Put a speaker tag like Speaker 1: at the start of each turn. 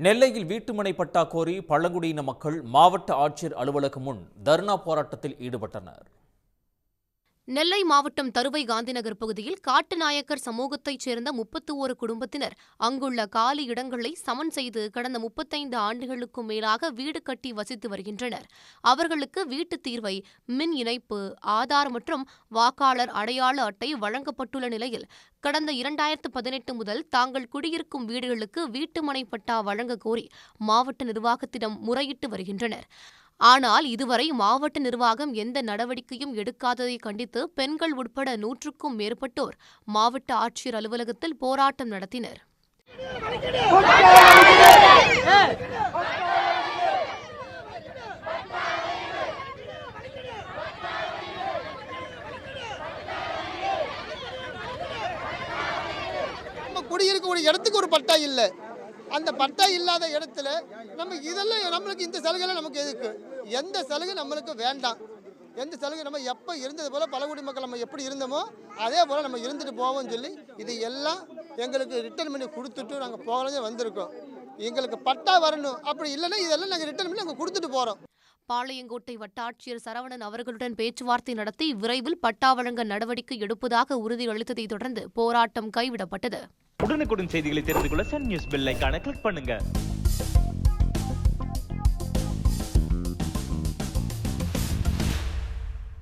Speaker 1: நெல்லையில் வீட்டுமனை பட்டா கோரி பழங்குடியின மக்கள் மாவட்ட ஆட்சியர் அலுவலகம் முன் தர்ணா போராட்டத்தில் ஈடுபட்டனர்.
Speaker 2: நெல்லை மாவட்டம் தருவை காந்திநகர் பகுதியில் காட்டுநாயக்கர் சமூகத்தைச் சேர்ந்த 31 குடும்பத்தினர் அங்குள்ள காலி இடங்களை சமன் செய்து கடந்த 35 ஆண்டுகளுக்கும் மேலாக வீடு கட்டி வசித்து வருகின்றனர். அவர்களுக்கு வீட்டுத் தீர்வை, மின் இணைப்பு, ஆதார் மற்றும் வாக்காளர் அடையாள அட்டை வழங்கப்பட்டுள்ள நிலையில் கடந்த 2018 முதல் தாங்கள் குடியிருக்கும் வீடுகளுக்கு வீட்டுமனை பட்டா வழங்க கோரி மாவட்ட நிர்வாகத்திடம் முறையிட்டு வருகின்றனர். ஆனால் இதுவரை மாவட்ட நிர்வாகம் எந்த நடவடிக்கையும் எடுக்காததை கண்டித்து பெண்கள் உட்பட 100க்கும் மேற்பட்டோர் மாவட்ட ஆட்சியர் அலுவலகத்தில் போராட்டம் நடத்தினர்.
Speaker 3: குடியிருக்க இடத்துக்கு ஒரு பட்டா இல்லை. அந்த பட்டா இல்லாத இடத்துல நம்ம இதெல்லாம் நம்மளுக்கு இந்த சலுகை நமக்கு எதுக்கு? எந்த சலுகை நம்மளுக்கு வேண்டாம். எந்த சலுகை நம்ம எப்போ இருந்தது போல் பழங்குடி மக்கள் நம்ம எப்படி இருந்தோமோ அதே போல் நம்ம இருந்துட்டு போவோம்னு சொல்லி இது எல்லாம் எங்களுக்கு ரிட்டர்ன் பண்ணி கொடுத்துட்டு நாங்கள் போகலஞ்சே வந்திருக்கோம். எங்களுக்கு பட்டா வரணும், அப்படி இல்லைன்னா இதெல்லாம் நாங்கள் ரிட்டர்ன் பண்ணி நாங்கள் கொடுத்துட்டு போகிறோம்.
Speaker 2: பாளையங்கோட்டை வட்டாட்சியர் சரவணன் அவர்களுடன் பேச்சுவார்த்தை நடத்தி விரைவில் பட்டா வழங்க நடவடிக்கை எடுப்பதாக உறுதியளித்ததை தொடர்ந்து போராட்டம் கைவிடப்பட்டது.
Speaker 4: உடனுக்குடன் செய்திகளை தெரிந்து கொள்ள சன் நியூஸ் பெல் ஐகானை கிளிக் பண்ணுங்க.